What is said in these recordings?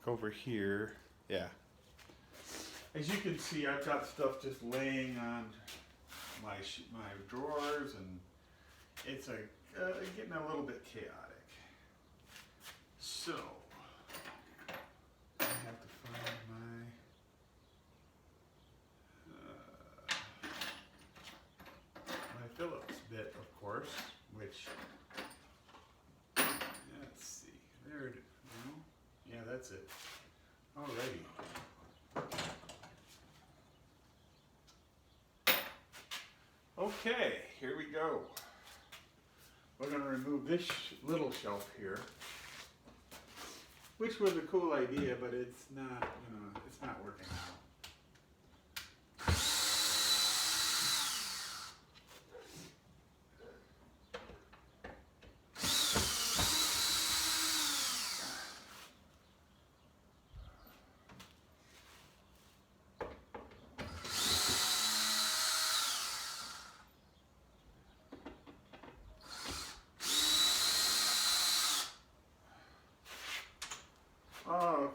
over here. Yeah. As you can see, I've got stuff just laying on my drawers, and it's getting a little bit chaotic. So I have to find my Phillips bit, of course, which, let's see, there it is. No? Yeah, that's it. Alrighty. Okay, here we go. We're going to remove this little shelf here, which was a cool idea, but it's not, it's not working out.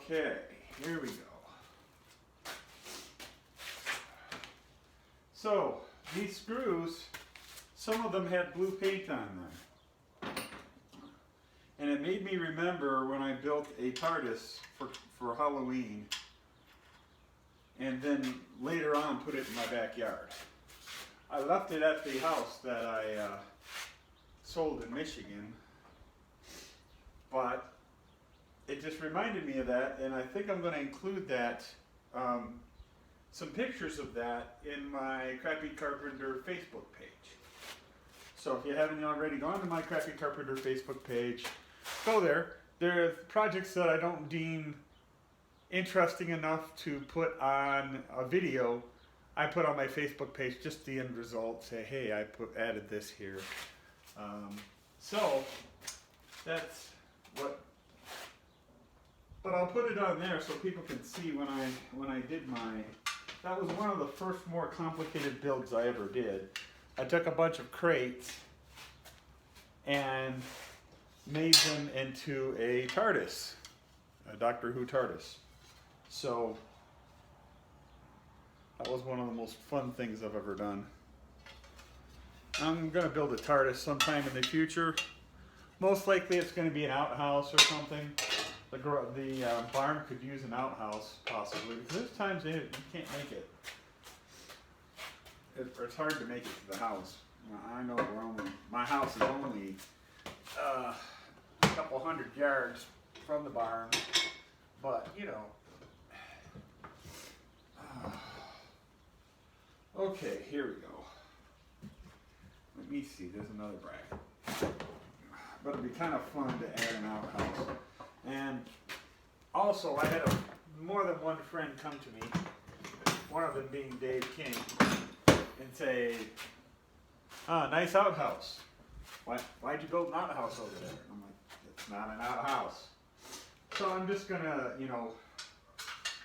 Okay, here we go. So, these screws, some of them had blue paint on them. And it made me remember when I built a TARDIS for Halloween, and then later on put it in my backyard. I left it at the house that I sold in Michigan, but it just reminded me of that, and I think I'm going to include that, some pictures of that in my Crappy Carpenter Facebook page. So if you haven't already gone to my Crappy Carpenter Facebook page, go there. There are projects that I don't deem interesting enough to put on a video. I put on my Facebook page just the end result, say, hey, I added this here. So that's what. But I'll put it on there so people can see when I did that was one of the first more complicated builds I ever did. I took a bunch of crates and made them into a TARDIS, a Doctor Who TARDIS. So that was one of the most fun things I've ever done. I'm going to build a TARDIS sometime in the future. Most likely it's going to be an outhouse or something. The barn could use an outhouse, possibly, because there's times you can't make it. It's hard to make it to the house. I know my house is only a couple 100 yards from the barn, but okay, here we go. Let me see, there's another bracket. But it'd be kind of fun to add an outhouse. And also, I had more than one friend come to me, one of them being Dave King, and say, nice outhouse. Why'd you build an outhouse over there? And I'm like, it's not an outhouse. So I'm just going to,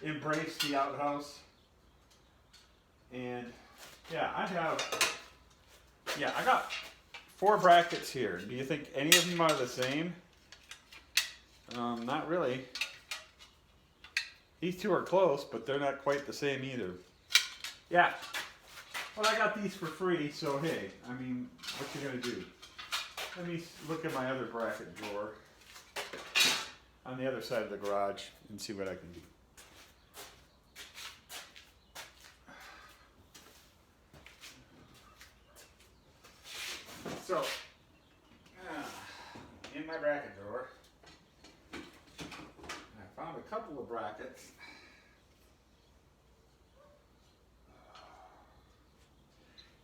embrace the outhouse. And, I got 4 brackets here. Do you think any of them are the same? Not really. These two are close, but they're not quite the same either. Yeah. Well, I got these for free, so hey, what you gonna do? Let me look at my other bracket drawer on the other side of the garage and see what I can do. So, in my bracket drawer, I found a couple of brackets.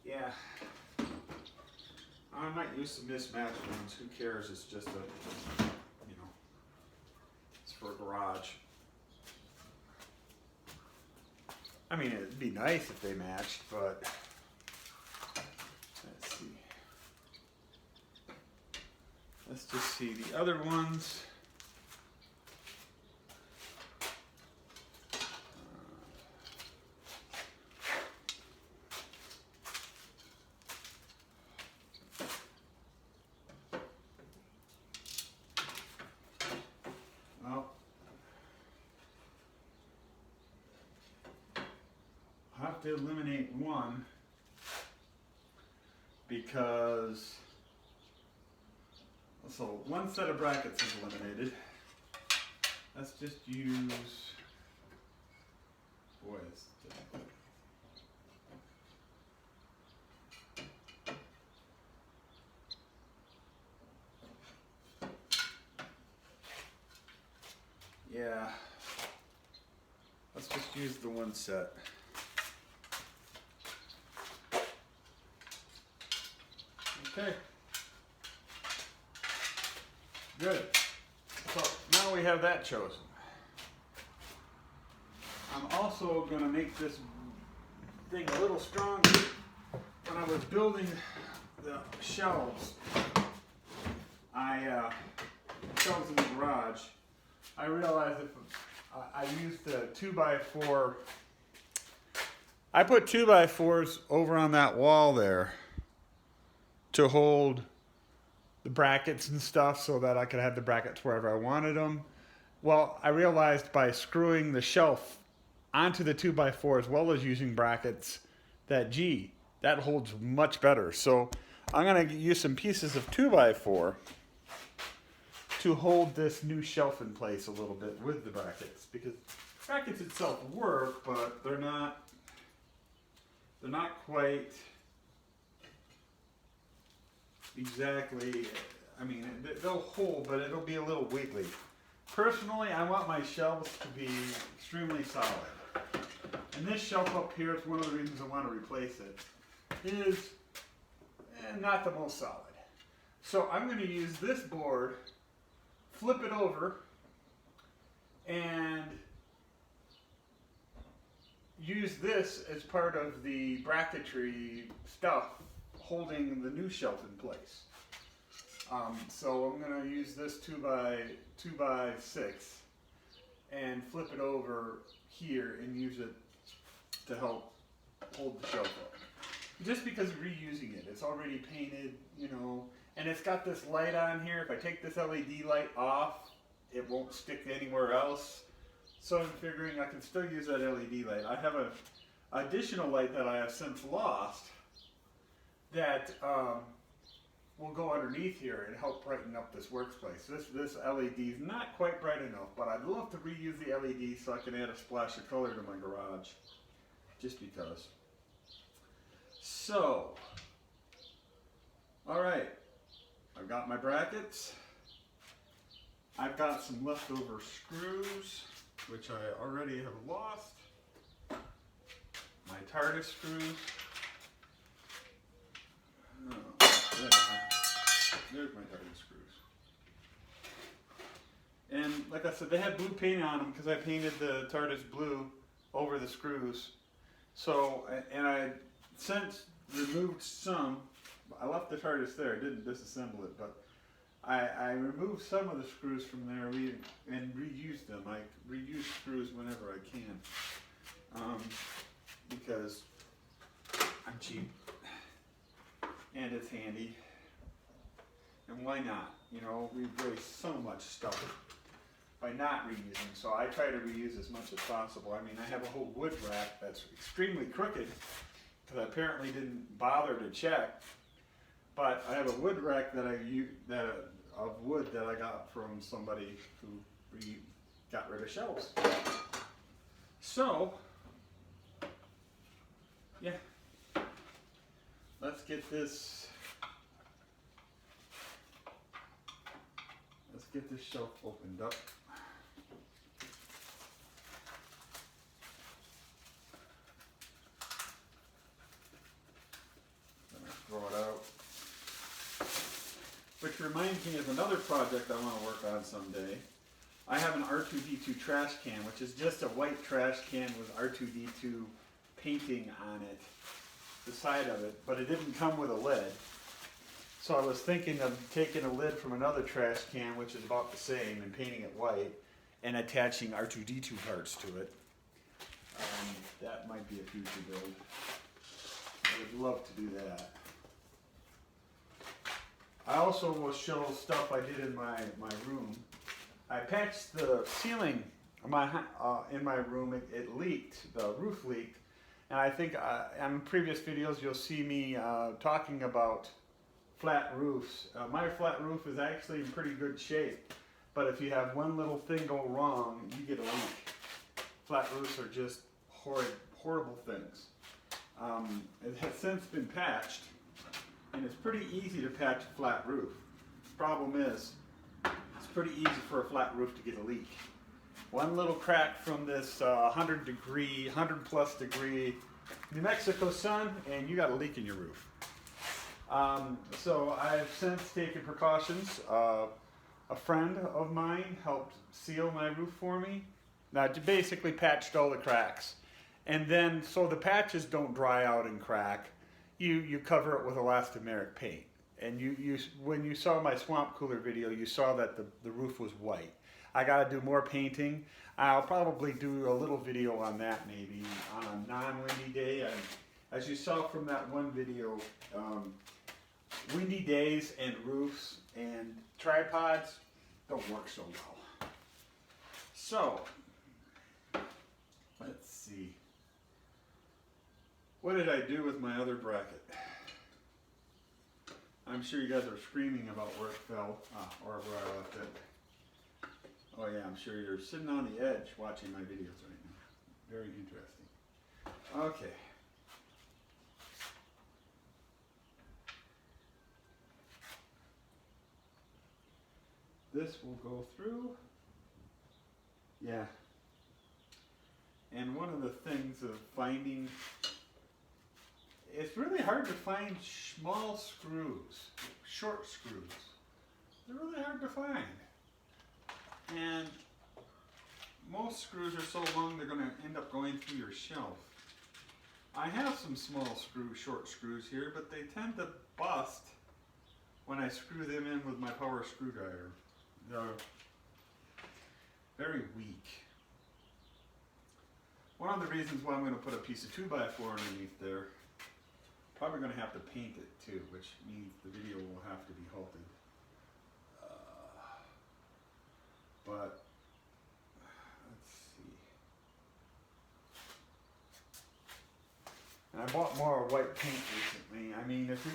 Yeah, I might use some mismatched ones. Who cares? It's just it's for a garage. It'd be nice if they matched, but let's see. Let's just see the other ones. have to eliminate one because, so one set of brackets is eliminated. Let's just use, boy, it's difficult. Yeah, let's just use the one set. Okay, good. So now we have that chosen. I'm also going to make this thing a little stronger. When I was building the shelves, shelves in the garage, I realized if I used the 2x4, I put 2x4s over on that wall there to hold the brackets and stuff so that I could have the brackets wherever I wanted them. Well, I realized by screwing the shelf onto the 2x4 as well as using brackets that that holds much better. So I'm going to use some pieces of 2x4 to hold this new shelf in place a little bit with the brackets, because brackets itself work, but they're not quite exactly, I mean, they'll hold, but it'll be a little wiggly. Personally, I want my shelves to be extremely solid. And this shelf up here is one of the reasons I want to replace it. It is not the most solid. So I'm going to use this board, flip it over, and use this as part of the bracketry stuff holding the new shelf in place. So I'm going to use this 2x6 and flip it over here and use it to help hold the shelf up. Just because of reusing it, it's already painted, you know, and it's got this light on here. If I take this LED light off, it won't stick anywhere else. So I'm figuring I can still use that LED light. I have an additional light that I have since lost that will go underneath here and help brighten up this workspace. This LED is not quite bright enough, but I'd love to reuse the LED so I can add a splash of color to my garage, just because. So, all right, I've got my brackets. I've got some leftover screws, which I already have lost. My TARDIS screws. Oh, there's my TARDIS screws. And like I said, they had blue paint on them because I painted the TARDIS blue over the screws. So, and I since removed some. I left the TARDIS there, I didn't disassemble it, but I removed some of the screws from there and reused them. I reuse screws whenever I can, because I'm cheap and it's handy. And why not? You know, we waste so much stuff by not reusing. So I try to reuse as much as possible. I mean, I have a whole wood rack that's extremely crooked because I apparently didn't bother to check. But I have a wood rack that of wood that I got from somebody who got rid of shelves. So, yeah, let's get this shelf opened up. Throw it out. Which reminds me of another project I want to work on someday. I have an R2-D2 trash can, which is just a white trash can with R2-D2 painting on it, the side of it, but it didn't come with a lid. So I was thinking of taking a lid from another trash can, which is about the same, and painting it white, and attaching R2-D2 parts to it. That might be a future build. I would love to do that. I also will show stuff I did in my room. I patched the ceiling in my room. It leaked, the roof leaked, And I think on previous videos you'll see me talking about flat roofs. My flat roof is actually in pretty good shape, but if you have one little thing go wrong, you get a leak. Flat roofs are just horrible things. It has since been patched, and it's pretty easy to patch a flat roof. Problem is, it's pretty easy for a flat roof to get a leak. One little crack from this 100 plus degree New Mexico sun, and you got a leak in your roof. So I've since taken precautions. A friend of mine helped seal my roof for me. Now, basically patched all the cracks. And then, so the patches don't dry out and crack, you cover it with elastomeric paint. And when you saw my swamp cooler video, you saw that the roof was white. I got to do more painting. I'll probably do a little video on that maybe on a non-windy day. As you saw from that one video, windy days and roofs and tripods don't work so well. So, let's see. What did I do with my other bracket? I'm sure you guys are screaming about where it fell, or where I left it. Oh yeah, I'm sure you're sitting on the edge watching my videos right now. Very interesting. Okay. This will go through. Yeah. And one of the things of finding, it's really hard to find small screws, short screws. They're really hard to find. And most screws are so long they're going to end up going through your shelf. I have some small short screws here, but they tend to bust when I screw them in with my power screwdriver. They're very weak. One of the reasons why I'm going to put a piece of 2x4 underneath there, probably going to have to paint it too, which means the video will have to be halted. But let's see. And I bought more white paint recently. I mean, if you're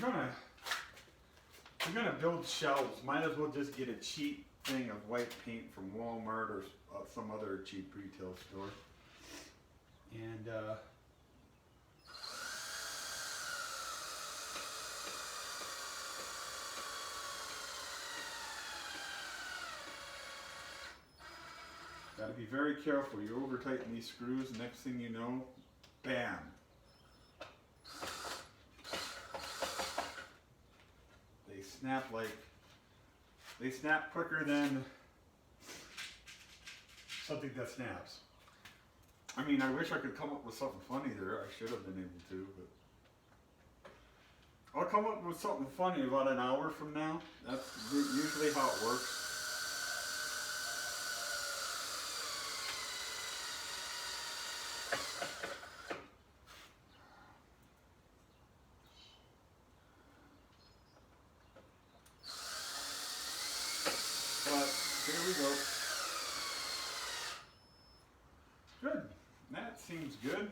gonna build shelves, might as well just get a cheap thing of white paint from Walmart or some other cheap retail store. And got to be very careful. You over tighten these screws, next thing you know, bam. They snap quicker than something that snaps. I mean, I wish I could come up with something funny there. I should have been able to, but I'll come up with something funny about an hour from now. That's usually how it works. But here we go. Good. That seems good.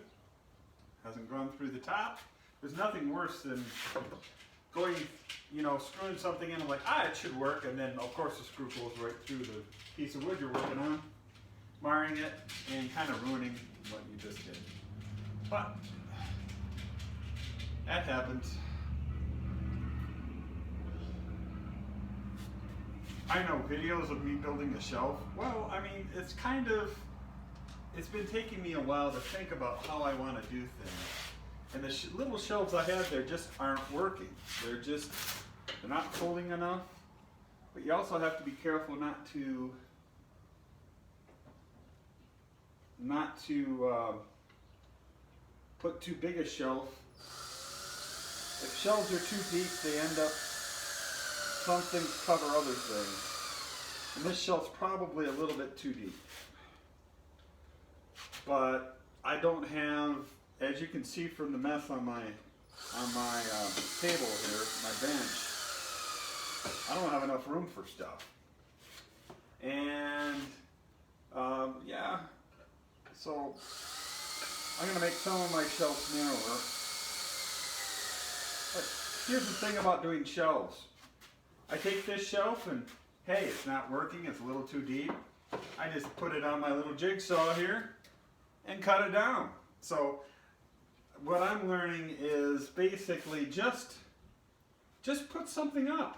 Hasn't gone through the top. There's nothing worse than going, screwing something in and like, it should work, and then of course the screw goes right through the piece of wood you're working on, marring it and kind of ruining what you just did. But that happens. I know videos of me building a shelf. Well, I mean, it's been taking me a while to think about how I want to do things. And the little shelves I have there just aren't working. They're not folding enough. But you also have to be careful not to put too big a shelf. If shelves are too deep, they end up, some things cover other things. And this shelf's probably a little bit too deep. But I don't have, as you can see from the mess on my table here, my bench, I don't have enough room for stuff. And yeah, so I'm going to make some of my shelves narrower. But here's the thing about doing shelves. I take this shelf and, hey, it's not working, it's a little too deep. I just put it on my little jigsaw here and cut it down. So what I'm learning is basically just put something up.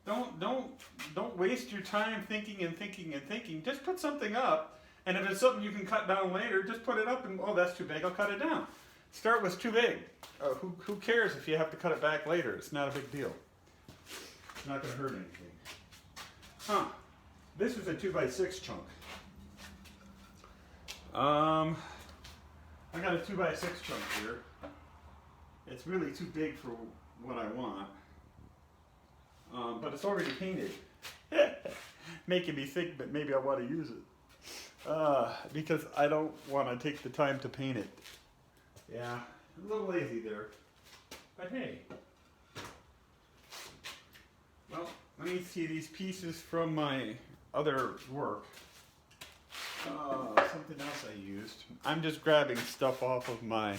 Don't waste your time thinking and thinking and thinking. Just put something up, and if it's something you can cut down later, just put it up and, oh, that's too big, I'll cut it down. Start with too big. Who cares if you have to cut it back later? It's not a big deal. It's not going to hurt anything. Huh. This is a 2x6 chunk. I got a 2x6 chunk here. It's really too big for what I want. But it's already painted. Making me think that maybe I want to use it. Because I don't want to take the time to paint it. Yeah, a little lazy there. But hey. Well, let me see these pieces from my other work. Something else I used. I'm just grabbing stuff off of my,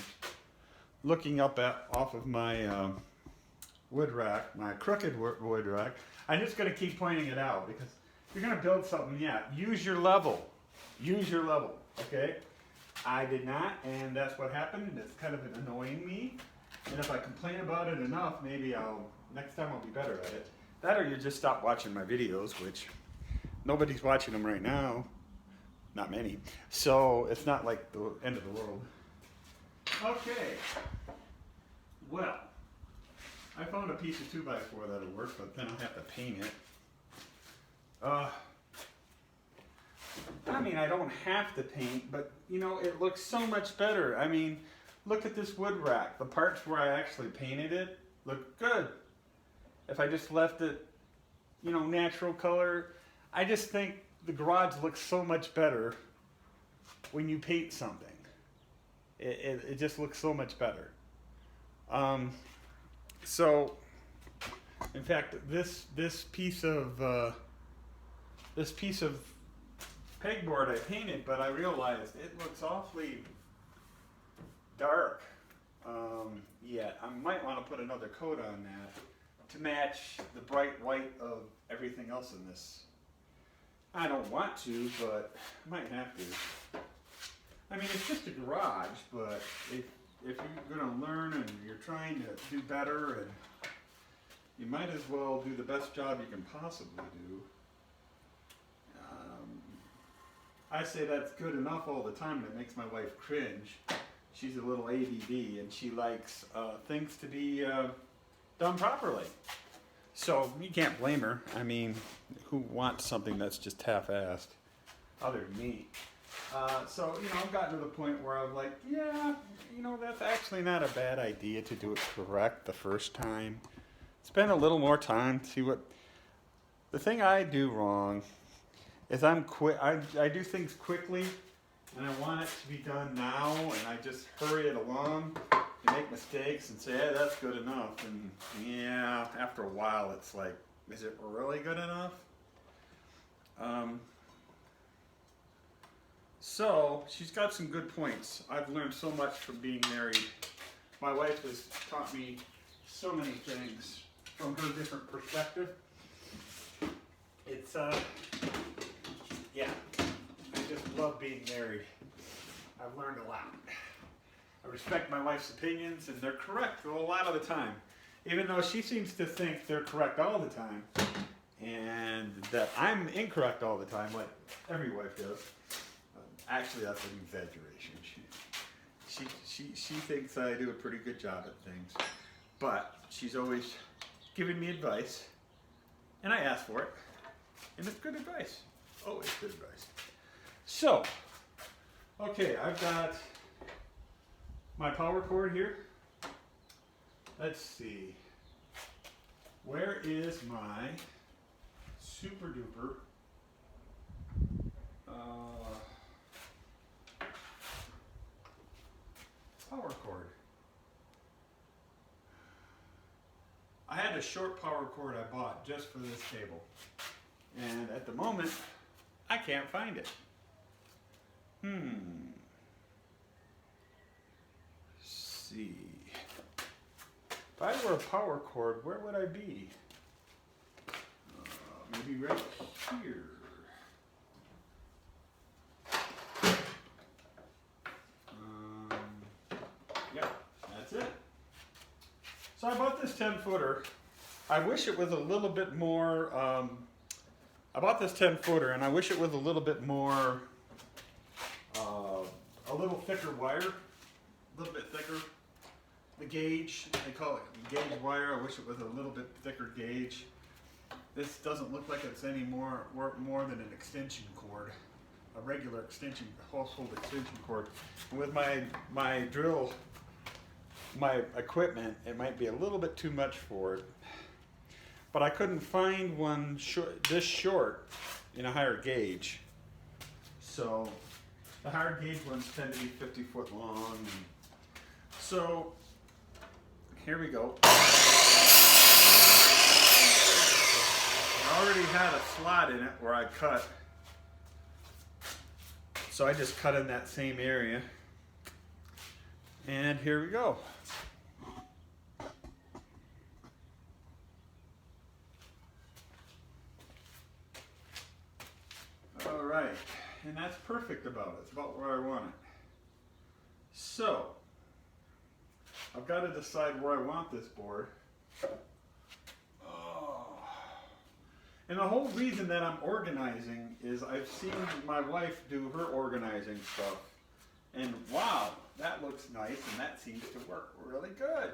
off of my wood rack, my crooked wood rack. I'm just going to keep pointing it out because if you're going to build something, yeah, use your level. Use your level, okay? I did not, and that's what happened, and it's kind of annoying me. And if I complain about it enough, maybe next time I'll be better at it. That or you just stop watching my videos, which nobody's watching them right now. Not many. So it's not like the end of the world. Okay. Well, I found a piece of 2x4 that'll work, but then I'll have to paint it. I mean, I don't have to paint, but you know, it looks so much better. I mean, look at this wood rack. The parts where I actually painted it look good. If I just left it, you know, natural color, I just think the garage looks so much better when you paint something. It just looks so much better. So, in fact, this piece of pegboard I painted, but I realized it looks awfully dark. Yeah, I might want to put another coat on that to match the bright white of everything else in this. I don't want to, but I might have to. I mean, it's just a garage, but if you're going to learn and you're trying to do better, and you might as well do the best job you can possibly do. I say that's good enough all the time, and it makes my wife cringe. She's a little ADD, and she likes things to be done properly. So you can't blame her. I mean, who wants something that's just half-assed, other than me? So, you know, I've gotten to the point where I'm like, yeah, you know, that's actually not a bad idea to do it correct the first time. Spend a little more time, see what... The thing I do wrong is I do things quickly, and I want it to be done now, and I just hurry it along and make mistakes and say, hey, that's good enough. And yeah, after a while, it's like, is it really good enough? So she's got some good points. I've learned so much from being married. My wife has taught me so many things from her different perspective. It's, yeah, I just love being married. I've learned a lot. I respect my wife's opinions, and they're correct a lot of the time. Even though she seems to think they're correct all the time, and that I'm incorrect all the time, like every wife does. Actually, that's an exaggeration. She thinks I do a pretty good job at things, but she's always giving me advice, and I ask for it, and it's good advice. Always good advice. So, okay, I've got my power cord here. Let's see. Where is my super duper power cord? I had a short power cord I bought just for this cable, and at the moment I can't find it. see. If I were a power cord, where would I be? Maybe right here. Yeah, that's it. So I bought this 10-footer. I wish it was a little bit more, I bought this 10-footer and I wish it was a little bit more, a little thicker wire, a little bit thicker. The gauge, they call it gauge wire. I wish it was a little bit thicker gauge. This doesn't look like it's any more than an extension cord, a regular extension, household extension cord. And with my drill, my equipment, it might be a little bit too much for it. But I couldn't find one this short in a higher gauge. So the higher gauge ones tend to be 50 foot long. So here we go. I already had a slot in it where I cut. So I just cut in that same area. And here we go. All right, and that's perfect about it. It's about where I want it. So, I've got to decide where I want this board. And the whole reason that I'm organizing is I've seen my wife do her organizing stuff. And wow, that looks nice and that seems to work really good.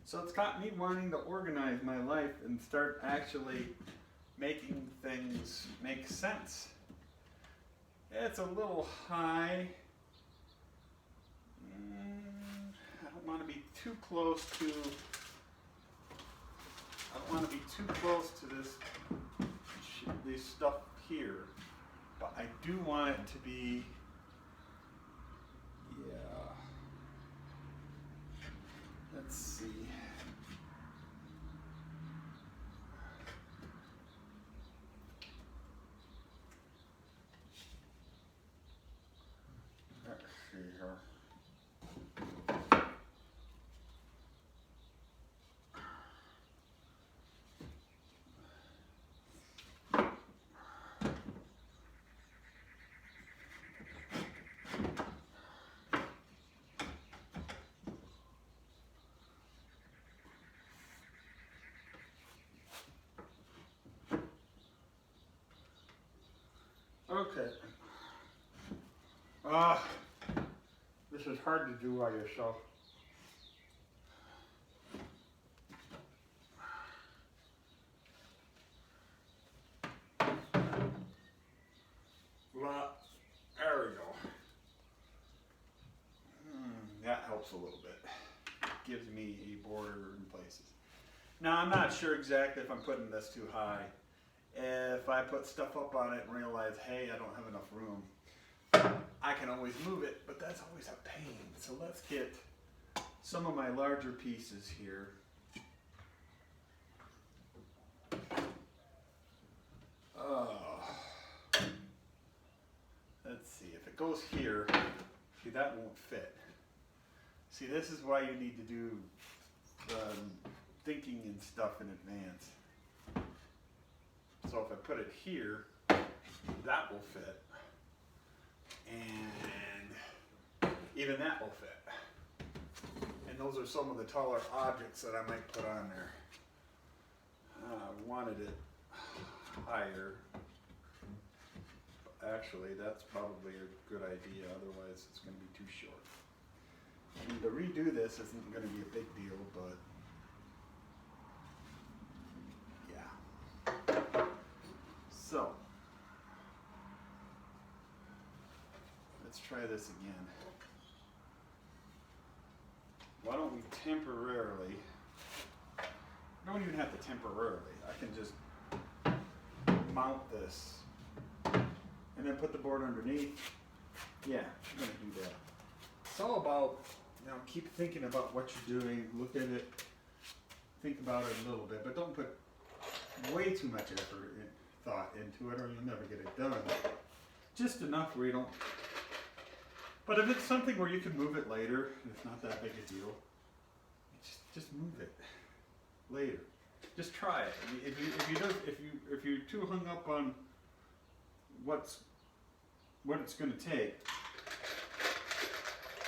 So it's got me wanting to organize my life and start actually making things make sense. It's a little high. I don't want to be too close to this stuff here, but I do want it to be, yeah, let's see. Let's see here. Okay. This is hard to do by yourself. Well, there we go. That helps a little bit. Gives me a border in places. Now, I'm not sure exactly if I'm putting this too high. If I put stuff up on it and realize, hey, I don't have enough room, I can always move it, but that's always a pain. So let's get some of my larger pieces here. Let's see, if it goes here, see, that won't fit. See, this is why you need to do thinking and stuff in advance. So if I put it here, that will fit. And even that will fit. And those are some of the taller objects that I might put on there. I wanted it higher. Actually, that's probably a good idea, otherwise it's going to be too short. And to redo this isn't going to be a big deal, but yeah. So, let's try this again. Why don't we temporarily, I don't even have to temporarily, I can just mount this and then put the board underneath. Yeah, I'm going to do that. It's all about, keep thinking about what you're doing, look at it, think about it a little bit, but don't put way too much effort and thought into it or you'll never get it done. Just enough where you don't But if it's something where you can move it later, it's not that big a deal. Just move it later. Just try it. If you're too hung up on what it's going to take,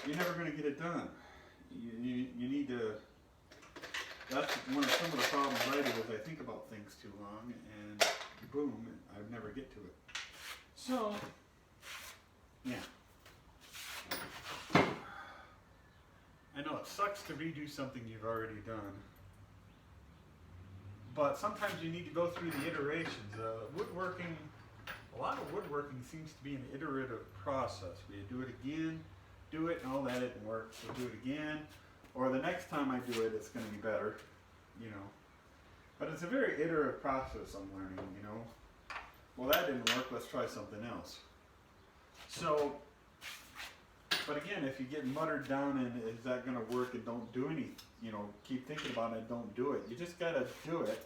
you're never going to get it done. You need to. That's some of the problems I do is I think about things too long, and boom, I never get to it. So, yeah. I know it sucks to redo something you've already done, but sometimes you need to go through the iterations. Woodworking, a lot of woodworking seems to be an iterative process where you do it again, do it, and oh, that didn't work, so do it again, or the next time I do it, it's going to be better, you know. But it's a very iterative process I'm learning, you know. Well, that didn't work, let's try something else. So, but again, if you get muttered down and is that going to work and don't do any, you know, keep thinking about it, don't do it. You just got to do it.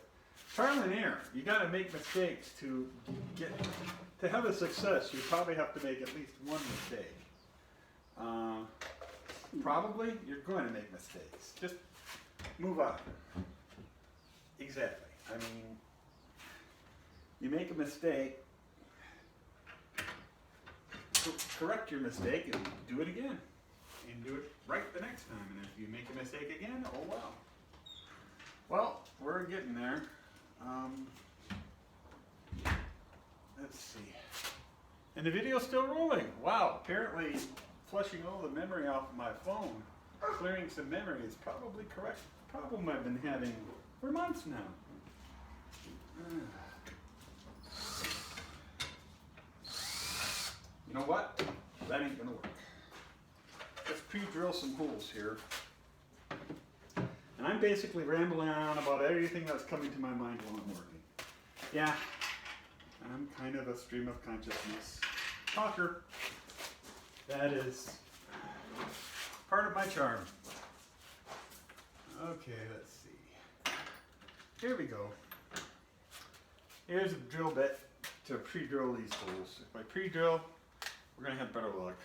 Trial and error. You got to make mistakes to have a success. You probably have to make at least one mistake. Probably you're going to make mistakes. Just move on. Exactly. I mean, you make a mistake, correct your mistake and do it again. And do it right the next time. And if you make a mistake again, oh well. Well, we're getting there. Let's see. And the video's still rolling. Wow, apparently flushing all the memory off of my phone, clearing some memory is probably correct. Problem I've been having for months now. You know what? That ain't gonna work. Let's pre-drill some holes here. And I'm basically rambling on about everything that's coming to my mind while I'm working. Yeah, I'm kind of a stream of consciousness talker. That is part of my charm. Okay, let's see. Here we go. Here's a drill bit to pre-drill these holes. If I pre-drill, we're going to have better luck.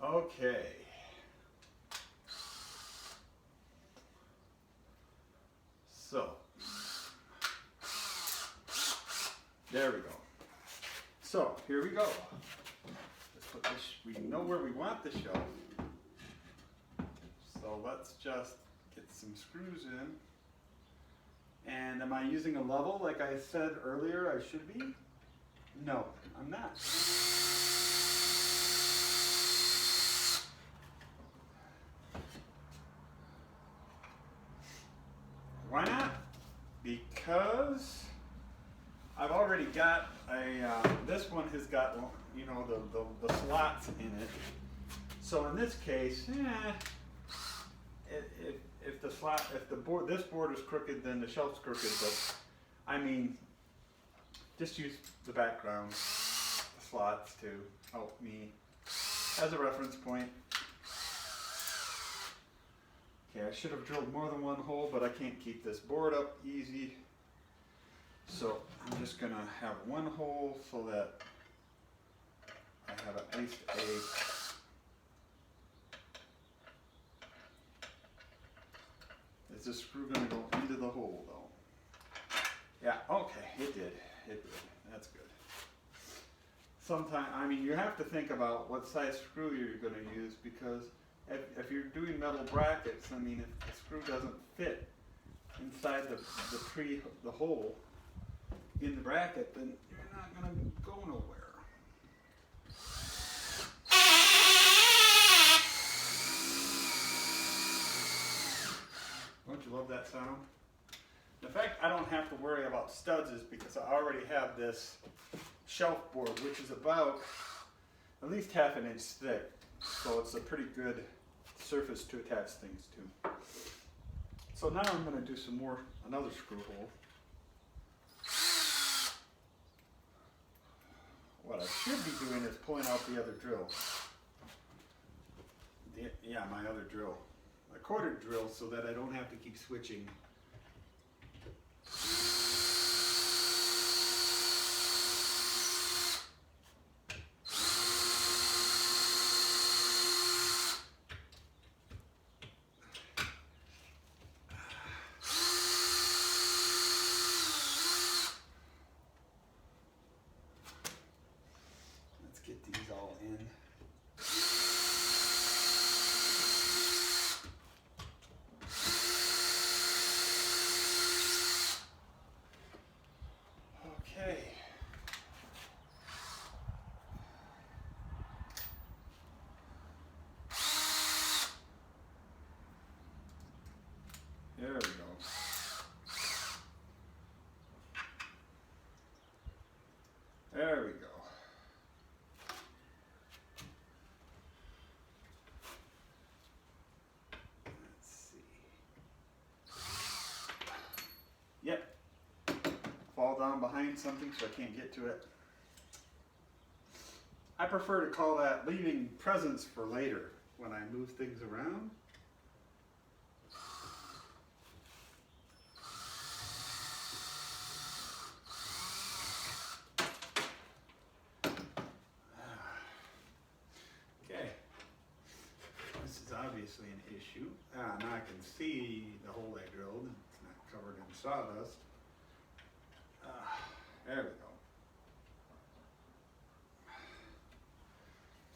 Okay. So, there we go. So, here we go. Let's put this, we know where we want the shelf. So let's just get some screws in. And am I using a level like I said earlier I should be? No, I'm not. Why not? Because I've already got a, this one has got, you know, the slots in it. So in this case, if the board, this board is crooked, then the shelf's crooked, but I mean, just use the background, the slots to help me as a reference point. Okay, I should have drilled more than one hole, but I can't keep this board up easy. So I'm just gonna have one hole so that I have at least a Is the screw going to go into the hole though? Yeah, okay, it did. It did. That's good. Sometimes, I mean, you have to think about what size screw you're going to use because if you're doing metal brackets, I mean, if the screw doesn't fit inside the hole in the bracket, then you're not going to go nowhere. Don't you love that sound? The fact I don't have to worry about studs is because I already have this shelf board, which is about at least ½ an inch thick. So it's a pretty good surface to attach things to. So now I'm going to do another screw hole. What I should be doing is pulling out the other drill. Yeah, my other drill. A quarter drill so that I don't have to keep switching. in. Okay. There we go. There we go. Let's see. Yep. Fall down behind something so I can't get to it. I prefer to call that leaving presents for later when I move things around. Obviously an issue. Now I can see the hole I drilled. It's not covered in sawdust. There we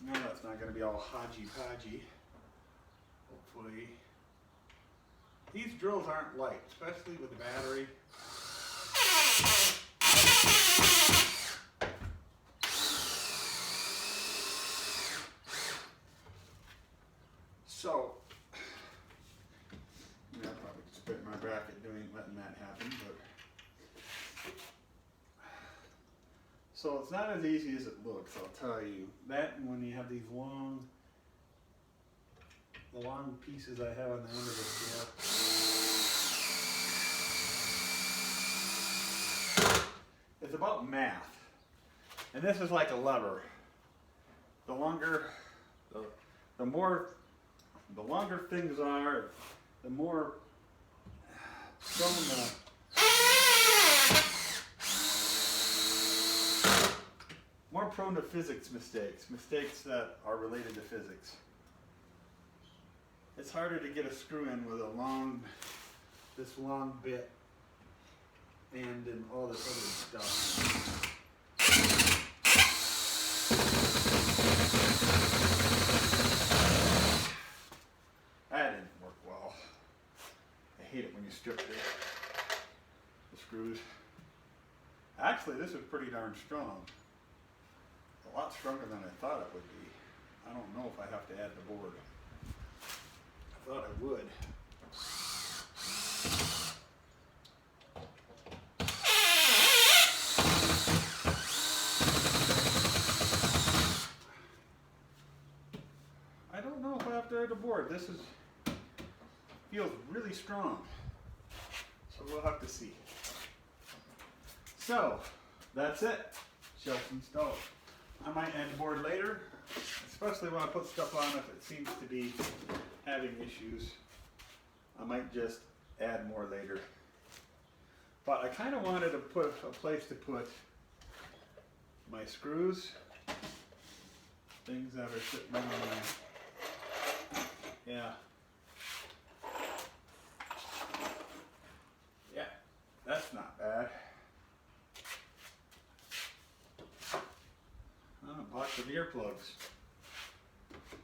go. Now that's not going to be all hodgy-podgy. Hopefully. These drills aren't light, especially with the battery. So, I'll probably spit my bracket letting that happen, but so it's not as easy as it looks, I'll tell you. That and when you have these the long pieces I have on the end of the scale. It's about math. And this is like a lever. The longer things are, the more prone to physics mistakes that are related to physics. It's harder to get a screw in with this long bit and all this other stuff. That didn't work well. I hate it when you strip the screws. Actually, this is pretty darn strong. A lot stronger than I thought it would be. I don't know if I have to add the board. I thought I would. I don't know if I have to add the board. This feels really strong. So we'll have to see. So, that's it. Shelf installed. I might add the board later, especially when I put stuff on if it seems to be having issues. I might just add more later. But I kind of wanted to put a place to put my screws, things that are sitting on my, yeah. Yeah, that's not bad. Oh, a box of earplugs.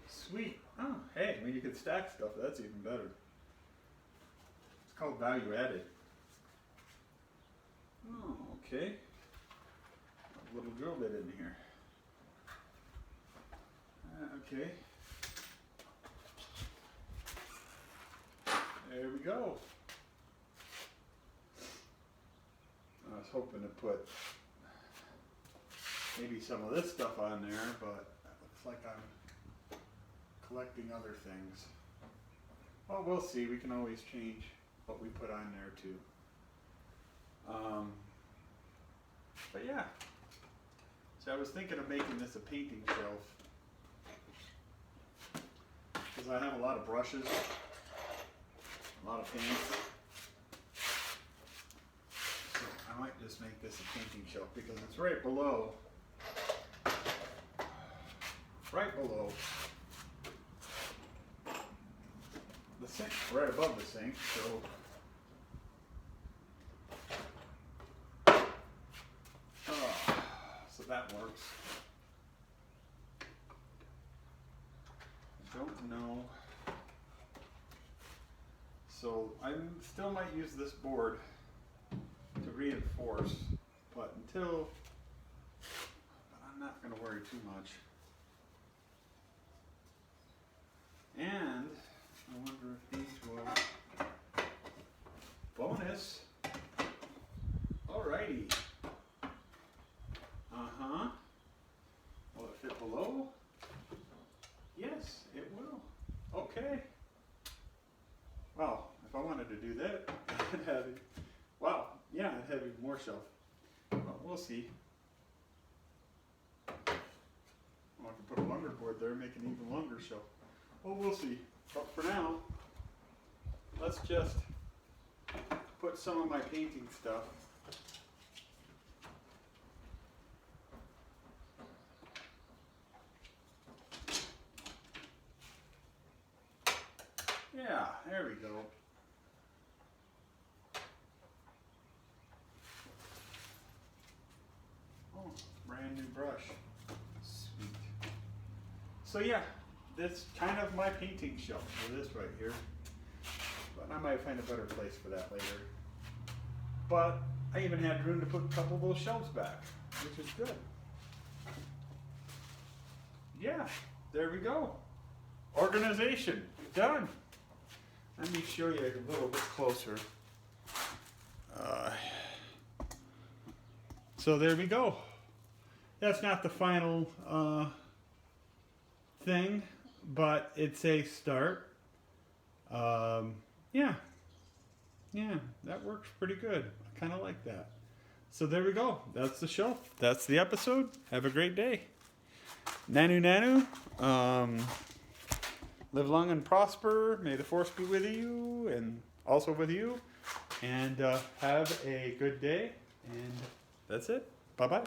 Sweet. Oh, hey, when you can stack stuff, that's even better. It's called value added. Oh, okay. A little drill bit in here. Okay. There we go. I was hoping to put maybe some of this stuff on there, but it looks like I'm collecting other things. Well, we'll see. We can always change what we put on there too. But yeah. So I was thinking of making this a painting shelf. Because I have a lot of brushes, a lot of paints. So I might just make this a painting shelf because it's right below the sink, right above the sink, so that works. don't know. So I still might use this board to reinforce, but I'm not going to worry too much. And I wonder if these will. Bonus. Alrighty. Uh-huh. Will it fit below? Yes, it will. Okay. Well, if I wanted to do that, I'd have it. Wow, yeah, I'd have even more shelf. Well, we'll see. Well, I could put a longer board there, make an even longer shelf. Well, we'll see. But for now, let's just put some of my painting stuff. Yeah, there we go. Oh, brand new brush. Sweet. So yeah, that's kind of my painting shelf for this right here. But I might find a better place for that later. But I even had room to put a couple of those shelves back, which is good. Yeah, there we go. Organization, done. Let me show you a little bit closer. So there we go. That's not the final thing, but it's a start. Yeah, that works pretty good. I kind of like that. So there we go. That's the show. That's the episode. Have a great day. Nanu Nanu. Live long and prosper. May the force be with you and also with you. And have a good day. And that's it. Bye-bye.